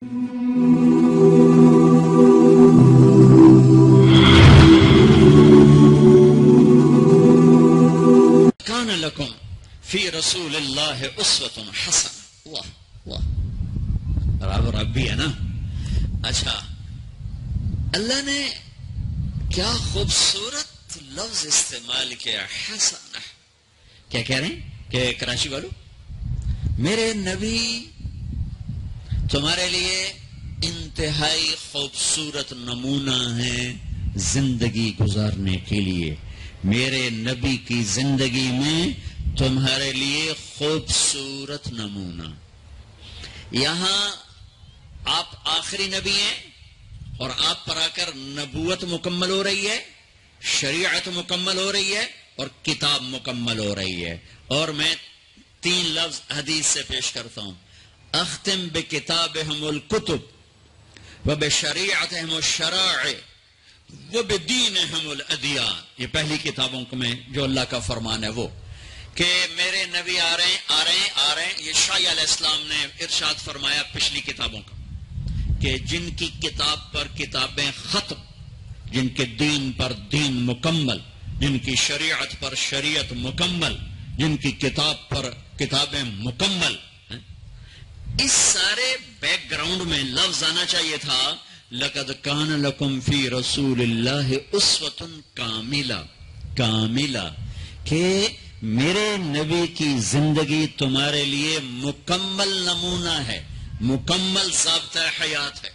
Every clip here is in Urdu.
کان لکم فی رسول اللہ اسوۃ حسنہ۔ واہ واہ، رب بھی ہے نا۔ اچھا، اللہ نے کیا خوبصورت لفظ استعمال کیا، حسنہ۔ کیا کہہ رہے ہیں کہ کراچی والوں، میرے نبی تمہارے لیے انتہائی خوبصورت نمونہ ہے زندگی گزارنے کے لیے۔ میرے نبی کی زندگی میں تمہارے لیے خوبصورت نمونہ۔ یہاں آپ آخری نبی ہیں اور آپ پر آ کر نبوت مکمل ہو رہی ہے، شریعت مکمل ہو رہی ہے اور کتاب مکمل ہو رہی ہے۔ اور میں 3 لفظ حدیث سے پیش کرتا ہوں، اختم بکتابہم الکتب وبشریعتہم الشرائع وبدینہم الادیان۔ یہ پہلی کتابوں میں جو اللہ کا فرمان ہے وہ کہ میرے نبی آ رہے ہیں۔ یہ شاہ علیہ السلام نے ارشاد فرمایا پچھلی کتابوں کا کہ جن کی کتاب پر کتابیں ختم، جن کے دین پر دین مکمل، جن کی شریعت پر شریعت مکمل، جن کی کتاب پر کتابیں مکمل۔ اس سارے بیک گراؤنڈ میں لفظ آنا چاہیے تھا لقد کان لکم فی رسول اللہ اسوۃ کاملہ، کہ میرے نبی کی زندگی تمہارے لیے مکمل نمونہ ہے، مکمل ضابطہ حیات ہے۔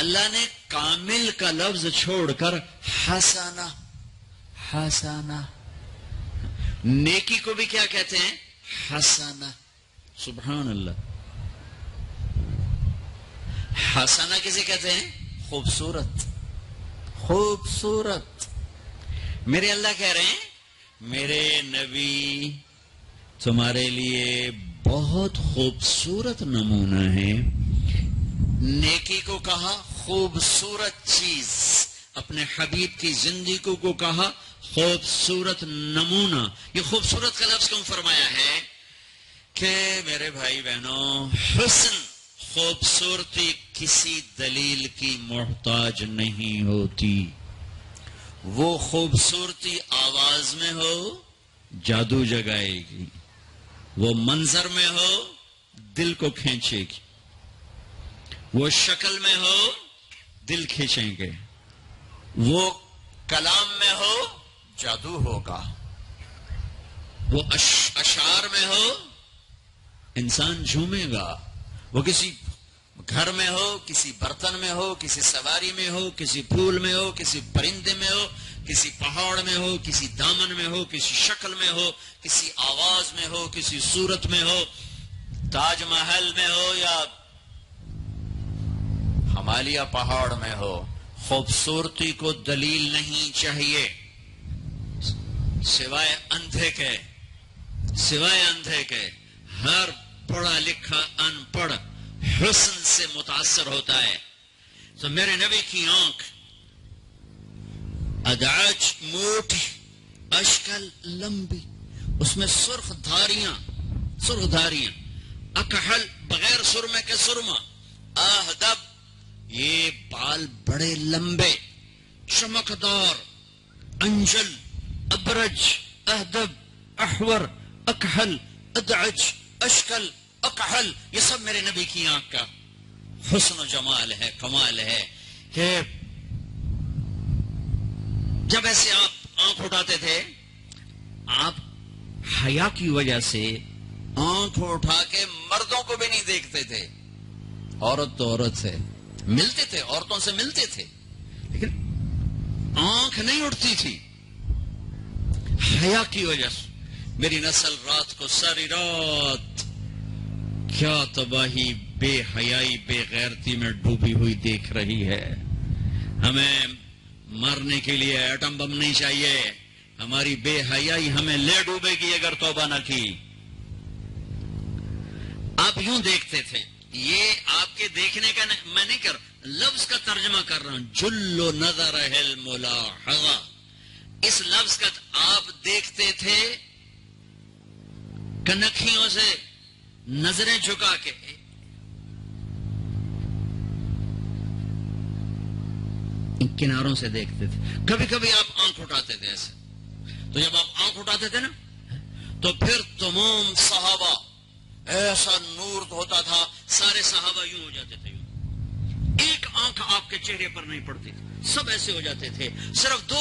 اللہ نے کامل کا لفظ چھوڑ کر حسنہ، نیکی کو بھی کیا کہتے ہیں؟ حسنہ۔ سبحان اللہ، حسنہ کسے کہتے ہیں؟ خوبصورت۔ میرے اللہ کہہ رہے ہیں میرے نبی تمہارے لیے بہت خوبصورت نمونہ ہے۔ نیکی کو کہا خوبصورت چیز، اپنے حبیب کی زندگی کو کہا خوبصورت نمونہ۔ یہ خوبصورت کا لفظ کیوں فرمایا ہے کہ میرے بھائی بہنوں، حسن، خوبصورتی کسی دلیل کی محتاج نہیں ہوتی۔ وہ خوبصورتی آواز میں ہو جادو جگائے گی، وہ منظر میں ہو دل کو کھینچے گی، وہ شکل میں ہو دل کھینچیں گے، وہ کلام میں ہو جادو ہوگا، وہ اشعار میں ہو انسان جھومے گا، وہ کسی گھر میں ہو، کسی برتن میں ہو، کسی سواری میں ہو، کسی پھول میں ہو، کسی پرندے میں ہو، کسی پہاڑ میں ہو، کسی دامن میں ہو، کسی شکل میں ہو، کسی آواز میں ہو، کسی صورت میں ہو، تاج محل میں ہو یا ہمالیہ پہاڑ میں ہو، خوبصورتی کو دلیل نہیں چاہیے سوائے اندھے کے۔ ہر پڑھا لکھا ان پڑھ حسن سے متاثر ہوتا ہے۔ تو میرے نبی کی آنکھ اداج موٹی، اشکل لمبی، اس میں سرخ دھاریاں، اکحل بغیر سرمے کے سرما، اہدب یہ بال بڑے لمبے، چمکدار، انجل، ابرج، اہدب، احور، اکحل، ادعج، اشکل، اکحل، یہ سب میرے نبی کی آنکھ کا حسن و جمال ہے، کمال ہے کہ جب ایسے آپ آنکھ اٹھاتے تھے، آپ حیا کی وجہ سے آنکھ اٹھا کے مردوں کو بھی نہیں دیکھتے تھے، عورت تو عورت سے ملتے تھے، عورتوں سے ملتے تھے، لیکن آنکھ نہیں اٹھتی تھی حیا کی وجہ سے۔ میری نسل رات کو ساری رات کیا تباہی، بے حیائی، بے غیرتی میں ڈوبی ہوئی دیکھ رہی ہے۔ ہمیں مارنے کے لیے ایٹم بم نہیں چاہیے، ہماری بے حیائی ہمیں لے ڈوبے گی اگر توبہ نہ کی۔ آپ یوں دیکھتے تھے، یہ آپ کے دیکھنے کا میں نہیں کر لفظ کا ترجمہ کر رہا ہوں، جلو نظر الملاحظہ، اس لفظ کا آپ دیکھتے تھے کنکھیوں سے نظریں جھکا کے، کناروں سے دیکھتے تھے. کبھی کبھی آپ آنکھ اٹھاتے تھے ایسے, تو جب آپ آنکھ اٹھاتے تھے نا تو پھر تمام صحابہ, ایسا نور ہوتا تھا, سارے صحابہ یوں ہو جاتے تھے, ایک آنکھ آپ کے چہرے پر نہیں پڑتی تھی, سب ایسے ہو جاتے تھے. صرف دو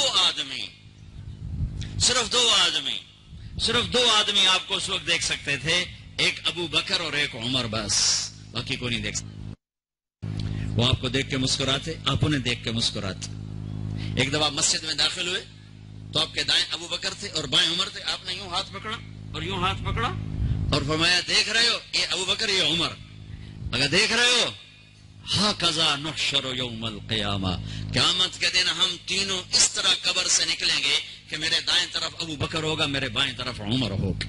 آدمی آپ کو اس وقت دیکھ سکتے تھے, ایک ابو بکر اور ایک عمر, بس باقی کو نہیں دیکھ سکتے. وہ آپ کو دیکھ کے مسکراتے, آپ انہیں دیکھ کے مسکراتے. ایک دفعہ مسجد میں داخل ہوئے تو آپ کے دائیں ابو بکر تھے اور بائیں عمر تھے. آپ نے یوں ہاتھ پکڑا اور یوں ہاتھ پکڑا اور فرمایا, دیکھ رہے ہو یہ ابو بکر یہ عمر, اگر دیکھ رہے ہو ہاکذا نحشر یوم القیامہ, قیامت کے دن ہم تینوں اس طرح قبر سے نکلیں گے کہ میرے دائیں طرف ابو بکر ہوگا, میرے بائیں طرف عمر ہوگا.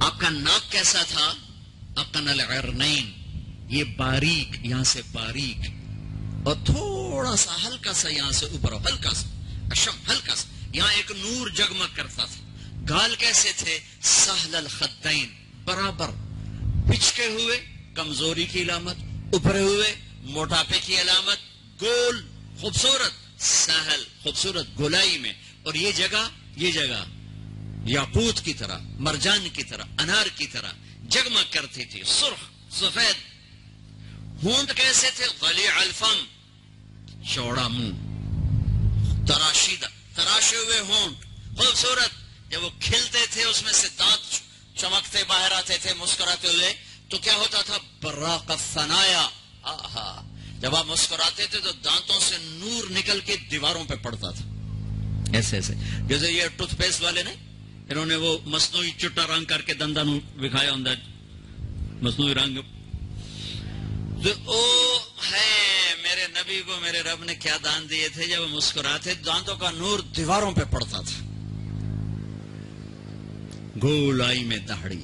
آپ کا ناک کیسا تھا؟ اقن العرنین, یہ باریک, یہاں سے باریک اور تھوڑا سا ہلکا سا یہاں سے اوپر, ہلکا سا اشم, ہلکا سا یہاں ایک نور جگمگ کرتا تھا. گال کیسے تھے؟ سہل الخدین, برابر, پچکے ہوئے کمزوری کی علامت, ابھرے ہوئے موٹاپے کی علامت, گول خوبصورت, سہل خوبصورت گولائی میں. اور یہ جگہ یاقوت کی طرح, مرجان کی طرح, انار کی طرح جگمگ کرتی تھی, سرخ سفید. ہونٹ کیسے تھے؟ غلیع الفم, چوڑا منہ, تراشے ہوئے ہونٹ, خوبصورت. جب وہ کھلتے تھے اس میں سے دانت چمکتے باہر آتے تھے مسکراتے ہوئے, تو کیا ہوتا تھا؟ براق الثنایا. آہا, جب آپ مسکراتے تھے تو دانتوں سے نور نکل کے دیواروں پہ پڑتا تھا, ایسے ایسے. جیسے یہ ٹوتھ پیسٹ والے نے, انہوں نے وہ مصنوعی چٹا رنگ کر کے دنداں دکھایا ہوں, مصنوعی رنگ. او ہے میرے نبی کو میرے رب نے کیا دان دیے تھے, جب وہ مسکراتے دانتوں کا نور دیواروں پہ پڑتا تھا. گولائی میں داڑھی.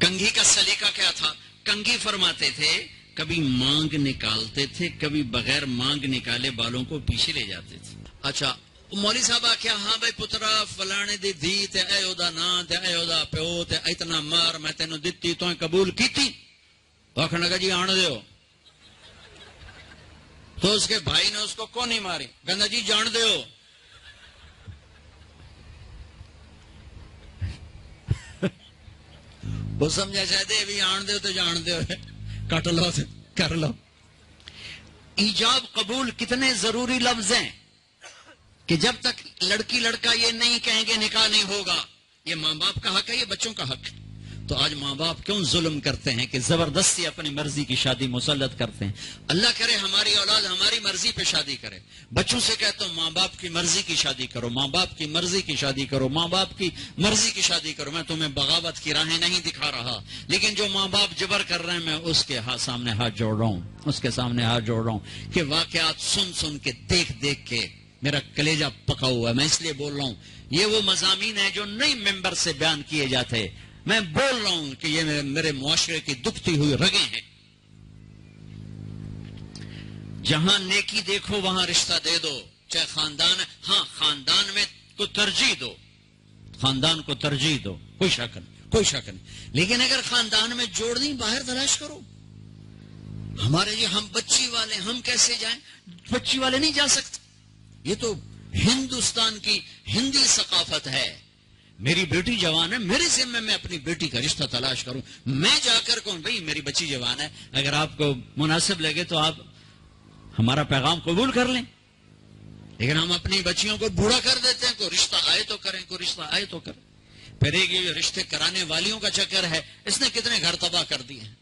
کنگھی کا سلیقہ کیا تھا؟ کنگھی فرماتے تھے کبھی مانگ نکالتے تھے, کبھی بغیر مانگ نکالے بالوں کو پیچھے لے جاتے تھے. اچھا مولوی صاحب کیا, ہاں بھائی پترا فلانے دی دھی تے اے اودا نا تے اے اودا پیو تے اتنا مار میں تینوں دتی تو قبول کیتی. آخنے کا جی آن دیو. تو اس کے بھائی نے اس کو کون نہیں ماری, کہنا جی جان دیو. وہ سمجھا چاہتے بھی آن دیو تو جان دیو, کٹ لو کر لو. ایجاب قبول کتنے ضروری لفظ ہیں کہ جب تک لڑکی لڑکا یہ نہیں کہیں گے نکاح نہیں ہوگا. یہ ماں باپ کا حق ہے, یہ بچوں کا حق ہے. تو آج ماں باپ کیوں ظلم کرتے ہیں کہ زبردستی اپنی مرضی کی شادی مسلط کرتے ہیں. اللہ کرے ہماری اولاد ہماری مرضی پہ شادی کرے. بچوں سے کہتا ہوں ماں باپ کی مرضی کی شادی کرو, ماں باپ کی مرضی کی شادی کرو, ماں باپ کی مرضی کی شادی کرو. میں تمہیں بغاوت کی راہیں نہیں دکھا رہا, لیکن جو ماں باپ جبر کر رہے ہیں میں اس کے سامنے ہاتھ جوڑ رہا ہوں, اس کے سامنے ہاتھ جوڑ رہا ہوں کہ واقعات سن سن کے دیکھ دیکھ کے میرا کلیجہ پکا ہوا ہے. میں اس لیے بول رہا ہوں یہ وہ مضامین ہیں جو نئی ممبر سے بیان کیے جاتے. میں بول رہا ہوں کہ یہ میرے معاشرے کی دکھتی ہوئی رگیں ہیں. جہاں نیکی دیکھو وہاں رشتہ دے دو, چاہے خاندان ہے. ہاں خاندان میں کو ترجیح دو, خاندان کو ترجیح دو, کوئی شک نہیں. لیکن اگر خاندان میں جوڑ نہیں باہر تلاش کرو. ہمارے یہ ہم بچی والے, ہم کیسے جائیں؟ بچی والے نہیں جا سکتے. یہ تو ہندوستان کی ہندی ثقافت ہے. میری بیٹی جوان ہے, میرے ذمہ میں اپنی بیٹی کا رشتہ تلاش کروں. میں جا کر کہوں بھئی میری بچی جوان ہے, اگر آپ کو مناسب لگے تو آپ ہمارا پیغام قبول کر لیں. لیکن ہم اپنی بچیوں کو بوڑھا کر دیتے ہیں, کوئی رشتہ آئے تو کریں, کوئی رشتہ آئے تو کریں. پھر ایک یہ رشتے کرانے والیوں کا چکر ہے, اس نے کتنے گھر تباہ کر دیے ہیں.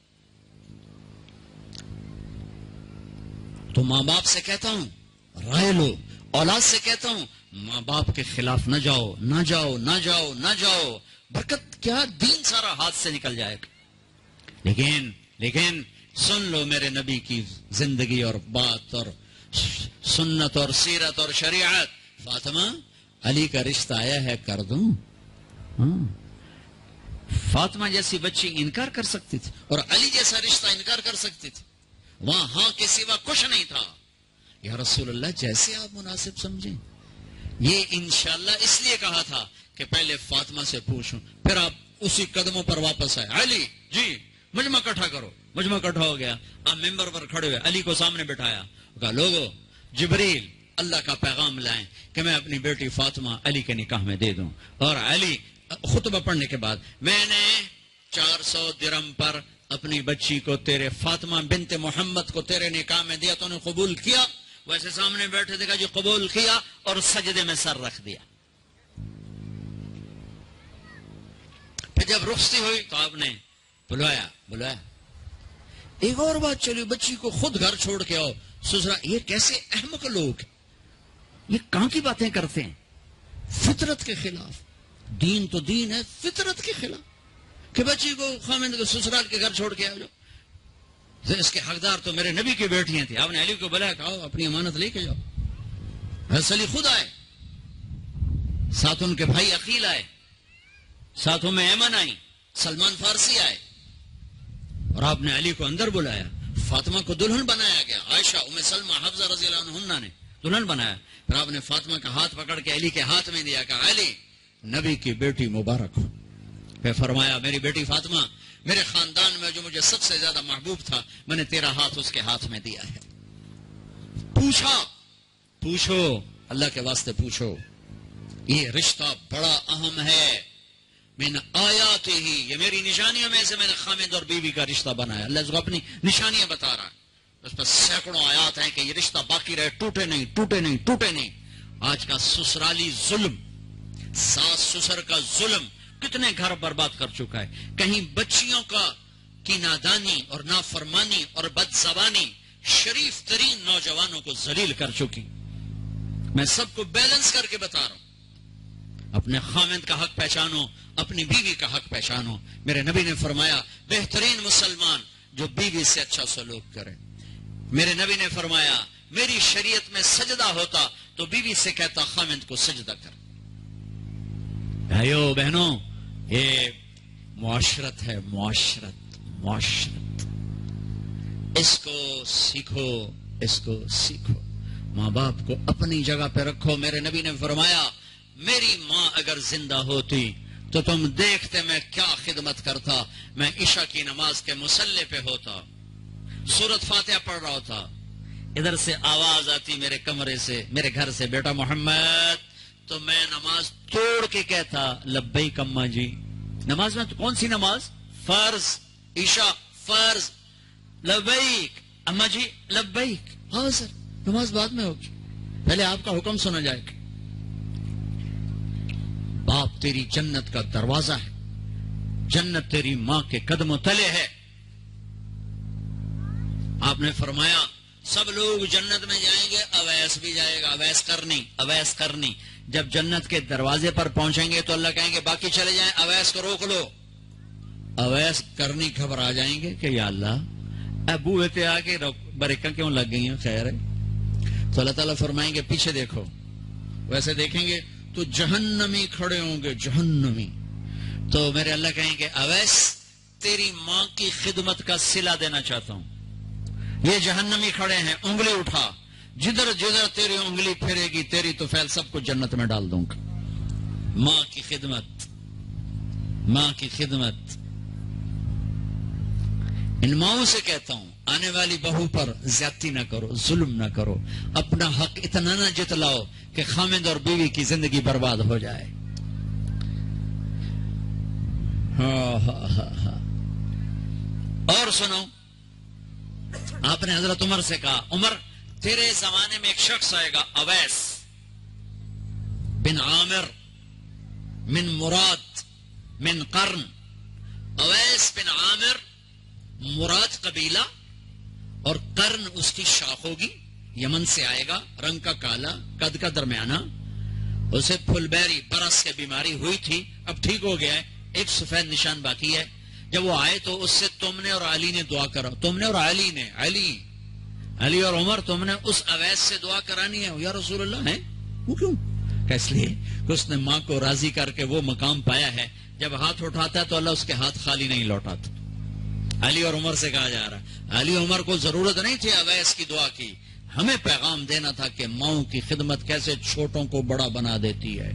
تو ماں باپ سے کہتا ہوں رائے لو, اولاد سے کہتا ہوں ماں باپ کے خلاف نہ جاؤ, نہ جاؤ, نہ جاؤ, نہ جاؤ. برکت کیا, دین سارا ہاتھ سے نکل جائے گا. لیکن سن لو میرے نبی کی زندگی اور بات اور سنت اور سیرت اور شریعت. فاطمہ علی کا رشتہ آیا ہے, کر دوں. فاطمہ جیسی بچی انکار کر سکتی تھی اور علی جیسا رشتہ انکار کر سکتی تھی. وہاں ہاں کے سوا کچھ نہیں تھا. یا رسول اللہ جیسے آپ مناسب سمجھیں. یہ انشاءاللہ اس لیے کہا تھا کہ پہلے فاطمہ سے پوچھوں, پھر آپ اسی قدموں پر واپس آئے. علی جی مجمع اکٹھا کرو. مجمع اکٹھا ہو گیا. اب ممبر پر کھڑے ہوئے علی کو سامنے بٹھایا. کہا لوگو جبریل اللہ کا پیغام لائیں کہ میں اپنی بیٹی فاطمہ علی کے نکاح میں دے دوں. اور علی خطبہ پڑھنے کے بعد میں نے 400 درم پر اپنی بچی کو تیرے فاطمہ بنت محمد کو تیرے نکاح میں دیا. تو نے قبول کیا؟ ویسے سامنے بیٹھے دیکھا جی قبول کیا اور سجدے میں سر رکھ دیا. پھر جب رخصتی ہوئی تو آپ نے بلایا. ایک اور بات چلی, بچی کو خود گھر چھوڑ کے آؤ سسرا. یہ کیسے احمق لوگ ہیں, یہ کہاں کی باتیں کرتے ہیں؟ فطرت کے خلاف. دین تو دین ہے, فطرت کے خلاف کہ بچی کو خامند کو سسرال کے گھر چھوڑ کے آؤ. اس کے حقدار تو میرے نبی کی بیٹیاں تھیں. آپ نے علی کو بلایا, کہا اپنی امانت لے کے جاؤ. حضرت علی خود آئے, ساتھ ان کے بھائی عقیل آئے, ساتھوں میں ایمن آئی, سلمان فارسی آئے, اور آپ نے علی کو اندر بلایا. فاطمہ کو دلہن بنایا گیا. عائشہ, ام سلمہ, حفصہ رضی اللہ عنہن نے دلہن بنایا. پھر آپ نے فاطمہ کا ہاتھ پکڑ کے علی کے ہاتھ میں دیا. کہا علی نبی کی بیٹی مبارک ہو. پھر فرمایا میری بیٹی فاطمہ, میرے خاندان میں جو مجھے سب سے زیادہ محبوب تھا, میں نے تیرا ہاتھ اس کے ہاتھ میں دیا ہے. پوچھو اللہ کے واسطے پوچھو. یہ رشتہ بڑا اہم ہے. من آیات ہی, یہ میری نشانیوں میں سے میں نے خامد اور بیوی کا رشتہ بنایا. اللہ اس کو اپنی نشانیاں بتا رہا ہے. اس پر سینکڑوں آیات ہیں کہ یہ رشتہ باقی رہے, ٹوٹے نہیں. آج کا سسرالی ظلم, ساس سسر کا ظلم کتنے گھر برباد کر چکا ہے. کہیں بچیوں کی نادانی اور نافرمانی اور بد زبانی شریف ترین نوجوانوں کو ذلیل کر چکی. میں سب کو بیلنس کر کے بتا رہا ہوں. اپنے خامند کا حق پہچانو, اپنی بیوی کا حق پہچانو. میرے نبی نے فرمایا بہترین مسلمان جو بیوی سے اچھا سلوک کرے. میرے نبی نے فرمایا میری شریعت میں سجدہ ہوتا تو بیوی سے کہتا خامند کو سجدہ کر. بھائیو بہنوں, یہ معاشرت ہے, معاشرت. اس کو سیکھو. ماں باپ کو اپنی جگہ پہ رکھو. میرے نبی نے فرمایا میری ماں اگر زندہ ہوتی تو تم دیکھتے میں کیا خدمت کرتا. میں عشاء کی نماز کے مصلی پہ ہوتا, سورۃ فاتحہ پڑھ رہا ہوتا. ادھر سے آواز آتی میرے کمرے سے, میرے گھر سے, بیٹا محمد, تو میں نماز توڑ کے کہتا لبیک اماں جی. نماز میں کون سی نماز؟ فرض, عشاء فرض. لبیک اماں جی, لبیک. ہاں سر, نماز بعد میں ہوگی, پہلے آپ کا حکم سنا جائے گا. باپ تیری جنت کا دروازہ ہے, جنت تیری ماں کے قدموں تلے ہے. آپ نے فرمایا سب لوگ جنت میں جائیں گے, اویس بھی جائے گا. اویس کرنی. جب جنت کے دروازے پر پہنچیں گے تو اللہ کہیں گے باقی چلے جائیں, اویس کو روک لو. اویس کرنی گھبرا جائیں گے کہ یا اللہ ابو تے آ کے بریکاں کیوں لگ گئی ہیں, خیر ہے. تو اللہ تعالیٰ فرمائیں گے پیچھے دیکھو. ویسے دیکھیں گے تو جہنمی کھڑے ہوں گے, جہنمی. تو میرے اللہ کہیں گے اویس تیری ماں کی خدمت کا صلہ دینا چاہتا ہوں. یہ جہنمی کھڑے ہیں, انگلی اٹھا, جدھر جدھر تیری انگلی پھرے گی تیری تو فیل سب کو جنت میں ڈال دوں گا. ماں کی خدمت, ماں کی خدمت. ان ماؤں سے کہتا ہوں آنے والی بہو پر زیادتی نہ کرو, ظلم نہ کرو. اپنا حق اتنا نہ جتلاؤ کہ خامد اور بیوی کی زندگی برباد ہو جائے. اور سنو, آپ نے حضرت عمر سے کہا عمر تیرے زمانے میں ایک شخص آئے گا اویس بن عامر من مراد من قرن. اویس بن عامر مراد قبیلہ اور قرن اس کی شاخ ہوگی. یمن سے آئے گا, رنگ کا کالا, قد کا درمیانہ. اسے پھل بیری برس کی بیماری ہوئی تھی, اب ٹھیک ہو گیا ہے, ایک سفید نشان باقی ہے. جب وہ آئے تو اس سے تم نے اور علی نے دعا کرا. تم نے اور علی نے, علی اور عمر, تم نے اس اویس سے دعا کرانی ہے. یا رسول اللہ ہے وہ کیوں؟ کہ اس لیے کہ اس نے ماں کو راضی کر کے وہ مقام پایا ہے جب ہاتھ اٹھاتا ہے تو اللہ اس کے ہاتھ خالی نہیں لوٹاتا. علی اور عمر سے کہا جا رہا ہے. علی عمر کو ضرورت نہیں تھی اویس کی دعا کی, ہمیں پیغام دینا تھا کہ ماؤں کی خدمت کیسے چھوٹوں کو بڑا بنا دیتی ہے,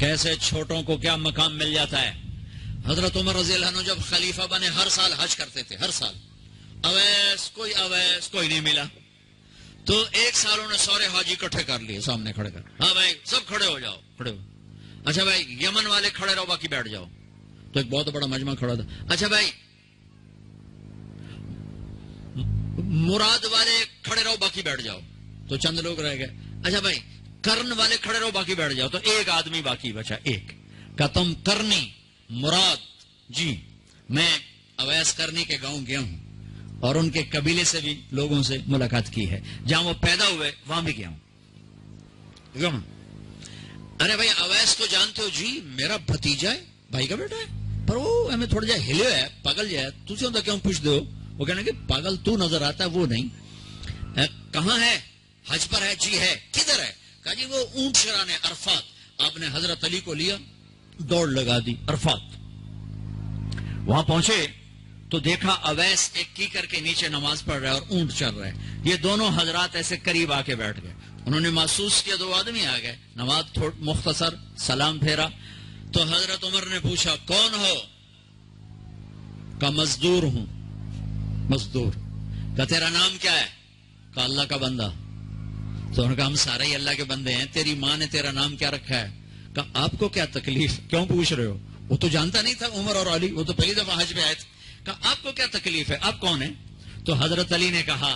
کیسے چھوٹوں کو کیا مقام مل جاتا ہے. حضرت عمر رضی اللہ عنہ جب خلیفہ بنے ہر سال حج کرتے تھے، ہر سال. اویس کوئی نہیں ملا، تو ایک سال انہوں نے سارے حاجی اکٹھے کر لیے سامنے کھڑے کر. ہاں بھائی سب کھڑے ہو جاؤ، کھڑے ہو. اچھا بھائی یمن والے کھڑے رہو، باقی بیٹھ جاؤ. تو ایک بہت بڑا مجمع کھڑا تھا. اچھا بھائی مراد والے کھڑے رہو، باقی بیٹھ جاؤ. تو چند لوگ رہ گئے. اچھا بھائی کرن والے کھڑے رہو، باقی بیٹھ جاؤ. تو ایک آدمی باقی بچا. ایک کہ تم کرنی مراد جی میں اویس کرنی کے گاؤں گیا ہوں اور ان کے قبیلے سے بھی لوگوں سے ملاقات کی ہے، جہاں وہ پیدا ہوئے وہاں بھی گیا ہوں. ارے بھائی اویس تو جانتے ہو جی میرا بھتیجا ہے، بھائی کا بیٹا ہے، پر وہ ہمیں تھوڑا جا ہلے ہے، پاگل جائے. تجھے ہوتا کیوں پوچھ دو؟ وہ کہنے کہ پاگل تو نظر آتا ہے، وہ نہیں. کہاں ہے؟ حج پر ہے. جی ہے. کدھر ہے؟ کہا جی وہ اونٹ چرانے عرفات. آپ نے حضرت علی کو لیا، دوڑ لگا دی عرفات. وہاں پہنچے تو دیکھا اویس ایک کی کر کے نیچے نماز پڑھ رہا ہے اور اونٹ چر رہا ہے. یہ دونوں حضرات ایسے قریب آ کے بیٹھ گئے. انہوں نے محسوس کیا دو آدمی آ گئے. نماز مختصر سلام پھیرا. تو حضرت عمر نے پوچھا کون ہو؟ کہا مزدور ہوں. مزدور. کہا تیرا نام کیا ہے؟ کہا اللہ کا بندہ. تو انہوں نے کہا ہم سارے ہی اللہ کے بندے ہیں. تیری ماں نے تیرا نام کیا رکھا ہے؟ کہا آپ کو کیا تکلیف، کیوں پوچھ رہے ہو؟ وہ تو جانتا نہیں تھا عمر اور علی، وہ تو پہلی دفعہ حج پہ آئے تھے. کہا آپ کو کیا تکلیف ہے، آپ کون ہیں؟ تو حضرت علی نے کہا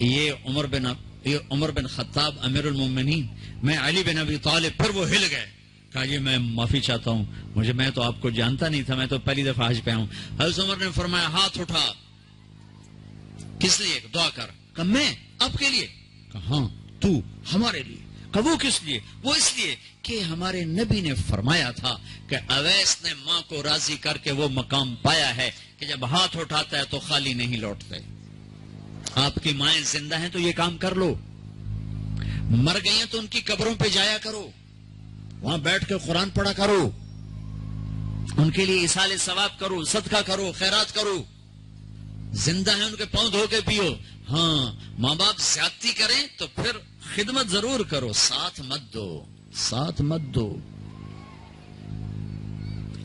یہ عمر بن خطاب امیر المومنین، میں علی بن ابی طالب. پھر وہ ہل گئے. کہا جی میں معافی چاہتا ہوں، میں تو آپ کو جانتا نہیں تھا، میں تو پہلی دفعہ حج پہ ہوں. حضرت عمر نے فرمایا ہاتھ اٹھا. کس لیے؟ دعا کر. کہا میں آپ کے لیے؟ کہا ہاں تو ہمارے لیے. کہا وہ کس لیے؟ وہ اس لیے کہ ہمارے نبی نے فرمایا تھا کہ اویس نے ماں کو راضی کر کے وہ مقام پایا ہے کہ جب ہاتھ اٹھاتا ہے تو خالی نہیں لوٹتے. آپ کی مائیں زندہ ہیں تو یہ کام کر لو، مر گئی ہیں تو ان کی قبروں پہ جایا کرو، وہاں بیٹھ کے قرآن پڑھا کرو، ان کے لیے ایصال ثواب کرو، صدقہ کرو، خیرات کرو. زندہ ہیں ان کے پاؤں دھو کے پیو. ہاں ماں باپ زیادتی کریں تو پھر خدمت ضرور کرو، ساتھ مت دو.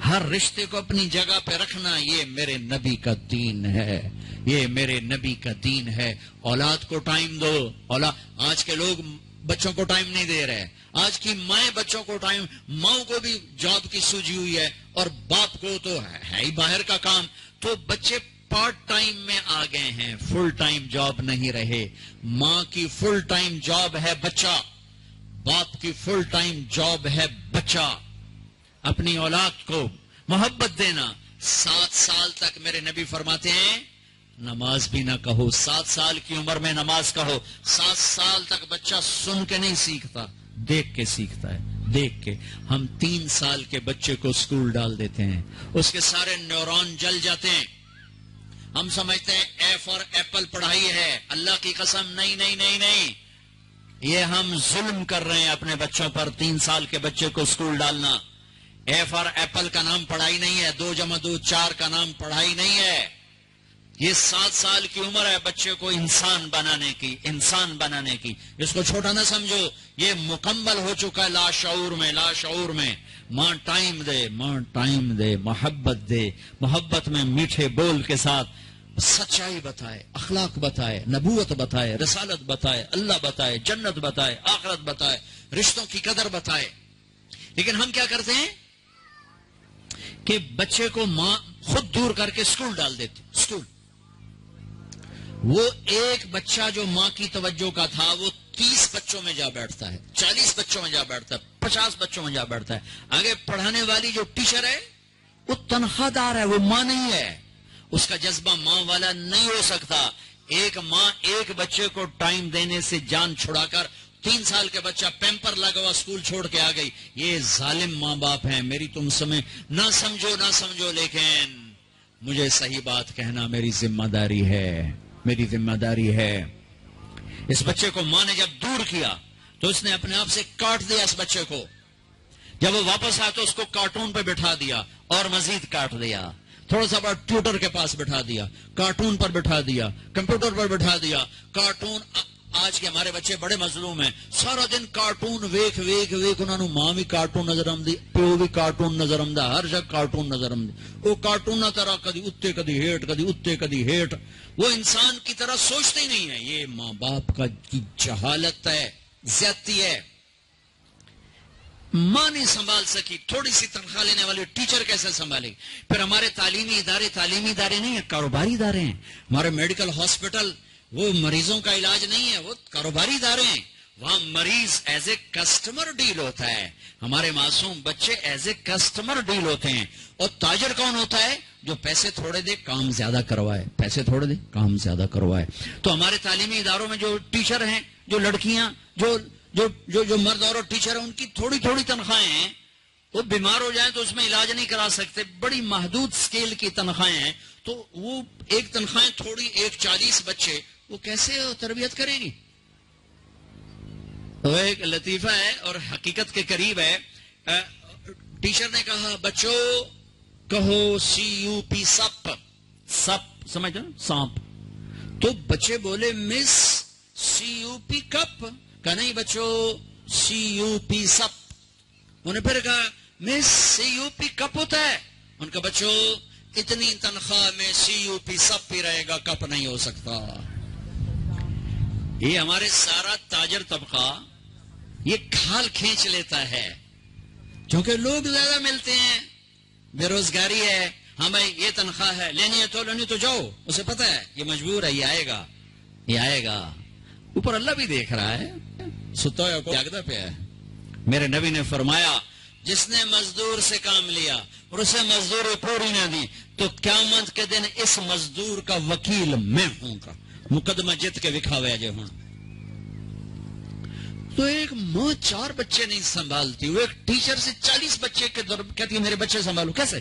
ہر رشتے کو اپنی جگہ پہ رکھنا، یہ میرے نبی کا دین ہے، یہ میرے نبی کا دین ہے. اولاد کو ٹائم دو. آج کے لوگ بچوں کو ٹائم نہیں دے رہے. آج کی مائیں بچوں کو ٹائم، ماؤں کو بھی جاب کی سوجی ہوئی ہے اور باپ کو تو ہے ہی باہر کا کام. تو بچے پارٹ ٹائم میں آ گئے ہیں، فل ٹائم جاب نہیں رہے. ماں کی فل ٹائم جاب ہے بچہ، باپ کی فل ٹائم جاب ہے بچہ. اپنی اولاد کو محبت دینا. 7 سال تک میرے نبی فرماتے ہیں نماز بھی نہ کہو. 7 سال کی عمر میں نماز کہو. 7 سال تک بچہ سن کے نہیں سیکھتا، دیکھ کے سیکھتا ہے. دیکھ کے. ہم 3 سال کے بچے کو اسکول ڈال دیتے ہیں، اس کے سارے نیورون جل جاتے ہیں. ہم سمجھتے ہیں اے فار ایپل پڑھائی ہے. اللہ کی قسم نہیں. یہ ہم ظلم کر رہے ہیں اپنے بچوں پر. 3 سال کے بچے کو اسکول ڈالنا. اے فار ایپل کا نام پڑھائی نہیں ہے، 2 + 2 4 کا نام پڑھائی نہیں ہے. یہ 7 سال کی عمر ہے بچے کو انسان بنانے کی. اس کو چھوٹا نہ سمجھو، یہ مکمل ہو چکا ہے لاشعور میں. ماں ٹائم دے، محبت دے. محبت میں میٹھے بول کے ساتھ سچائی بتائے، اخلاق بتائے، نبوت بتائے، رسالت بتائے، اللہ بتائے، جنت بتائے، آخرت بتائے، رشتوں کی قدر بتائے. لیکن ہم کیا کرتے ہیں کہ بچے کو ماں خود دور کر کے اسکول ڈال دیتی. اسکول وہ ایک بچہ جو ماں کی توجہ کا تھا وہ 30 بچوں میں جا بیٹھتا ہے، 40 بچوں میں جا بیٹھتا ہے، 50 بچوں میں جا بیٹھتا ہے. آگے پڑھانے والی جو ٹیچر ہے وہ تنخواہ دار ہے، وہ ماں نہیں ہے. اس کا جذبہ ماں والا نہیں ہو سکتا. ایک ماں ایک بچے کو ٹائم دینے سے جان چھڑا کر 3 سال کے بچہ پیمپر لگا ہوا اسکول چھوڑ کے آ گئی. یہ ظالم ماں باپ ہیں. میری تم سمجھ نہ سمجھو لیکن مجھے صحیح بات کہنا میری ذمہ داری ہے. اس بچے کو ماں نے جب دور کیا تو اس نے اپنے آپ سے کاٹ دیا. اس بچے کو جب وہ واپس آیا تو اس کو کارٹون پہ بٹھا دیا اور مزید کاٹ دیا. تھوڑا سا بڑا ٹیوٹر کے پاس بٹھا دیا، کارٹون پر بٹھا دیا، کمپیوٹر پر بٹھا دیا. کارٹون آج کے ہمارے بچے بڑے مظلوم ہیں، سارا دن کارٹون ویکھ ویکھ ویکھ انہوں نے ماں بھی کارٹون نظر آمدی، پیو بھی کارٹون نظر آمدا، ہر جگہ کارٹون نظر آمدی. وہ کارٹون طرح کدی اتے کدی ہیٹ، کدی اتے کدی ہیٹ. وہ انسان کی طرح سوچتے ہی نہیں ہے. یہ ماں باپ کی جہالت ہے، زیادتی ہے. ماں نہیں سنبھال سکی، تھوڑی سی تنخواہ لینے والے ٹیچر کیسے سنبھالے گی؟ پھر ہمارے تعلیمی ادارے نہیں ہیں، کاروباری ادارے ہیں. ہمارے میڈیکل ہاسپٹل وہ مریضوں کا علاج نہیں ہے، وہ کاروباری ادارے ہیں. وہاں مریض ایز اے کسٹمر ڈیل ہوتا ہے. ہمارے معصوم بچے ایز اے کسٹمر ڈیل ہوتے ہیں. اور تاجر کون ہوتا ہے؟ جو پیسے تھوڑے دے کام زیادہ کروائے، پیسے تھوڑے دے کام زیادہ کروائے. تو ہمارے تعلیمی اداروں میں جو ٹیچر ہیں، جو لڑکیاں، جو مرد اور ٹیچر ہیں، ان کی تھوڑی تھوڑی تنخواہیں ہیں. وہ بیمار ہو جائیں تو اس میں علاج نہیں کرا سکتے، بڑی محدود سکیل کی تنخواہیں ہیں. تو وہ ایک تنخواہیں تھوڑی، ایک 40 بچے، وہ کیسے تربیت کرے گی؟ وہ ایک لطیفہ ہے اور حقیقت کے قریب ہے. ٹیچر نے کہا بچوں کہو CUP سپ. سپ سمجھ سانپ. تو بچے بولے مس CUP کپ. کہا نہیں بچوں CUP سپ. انہیں پھر کہا مس CUP کپ ہوتا ہے. ان کا بچوں اتنی تنخواہ میں CUP سپ ہی رہے گا، کپ نہیں ہو سکتا. یہ ہمارے سارا تاجر طبقہ یہ کھال کھینچ لیتا ہے کیونکہ لوگ زیادہ ملتے ہیں، بے روزگاری ہے. ہاں بھائی یہ تنخواہ ہے، لینی ہے تو لینی تو جاؤ. اسے پتا ہے یہ مجبور ہے، یہ آئے گا، یہ آئے گا. اوپر اللہ بھی دیکھ رہا ہے، ستا ہوا کو جاگتا پہ ہے. میرے نبی نے فرمایا جس نے مزدور سے کام لیا اور اسے مزدوری پوری نہ دی تو قیامت کے دن اس مزدور کا وکیل میں ہوں گا، مقدمہ جت کے دکھاوے جے ہوں. تو ایک ماں 4 بچے نہیں سنبھالتی، وہ ایک ٹیچر سے 40 بچے کے کہتی ہے میرے بچے سنبھالو. کیسے؟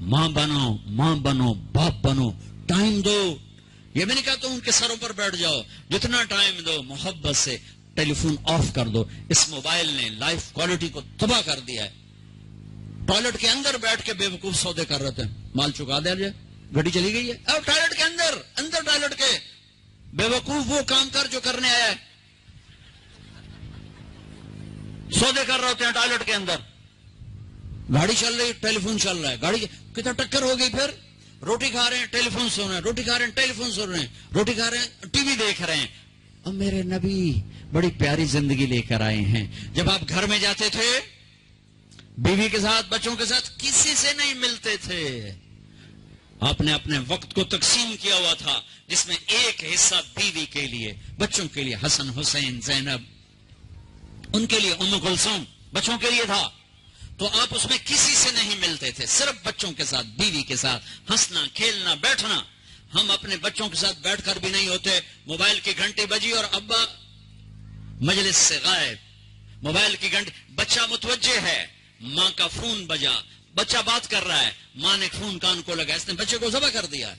ماں بنو، باپ بنو، ٹائم دو. یہ میں نے کہا تو ان کے سروں پر بیٹھ جاؤ، جتنا ٹائم دو محبت سے. ٹیلی فون آف کر دو. اس موبائل نے لائف کوالٹی کو تباہ کر دیا ہے. ٹوائلٹ کے اندر بیٹھ کے بے وقوف سودے کر رہے تھے، مال چکا دیا جائے، گھڑی چلی گئی ہے. اب ٹوائلٹ کے اندر ٹوائلٹ کے بے وقوف وہ کام کر جو کرنے آیا ہے، سودے کر رہے ہوتے ہیں ٹوائلٹ کے اندر. گاڑی چل رہی، ٹیلی فون چل رہا ہے. گاڑی کتنا ٹکر ہو گئی. پھر روٹی کھا رہے ہیں، ٹیلی فون سن رہے ہیں، روٹی کھا رہے ہیں، ٹیلی فون سن رہے ہیں، روٹی کھا رہے ہیں، ٹی وی دیکھ رہے ہیں. اب میرے نبی بڑی پیاری زندگی لے کر آئے ہیں. جب آپ گھر میں جاتے تھے بیوی کے ساتھ، بچوں کے ساتھ، کسی سے نہیں ملتے تھے. آپ نے اپنے وقت کو تقسیم کیا ہوا تھا جس میں ایک حصہ بیوی کے لیے، بچوں کے لیے حسن حسین زینب، ان کے لیے ام کلثوم، بچوں کے لیے تھا. تو آپ اس میں کسی سے نہیں ملتے تھے، صرف بچوں کے ساتھ، بیوی کے ساتھ ہنسنا کھیلنا بیٹھنا. ہم اپنے بچوں کے ساتھ بیٹھ کر بھی نہیں ہوتے. موبائل کی گھنٹی بجی اور ابا مجلس سے غائب. موبائل کی گھنٹی، بچہ متوجہ ہے، ماں کا فون بجا، بچہ بات کر رہا ہے، ماں نے فون کان کو لگا، اس نے بچے کو ذبح کر دیا.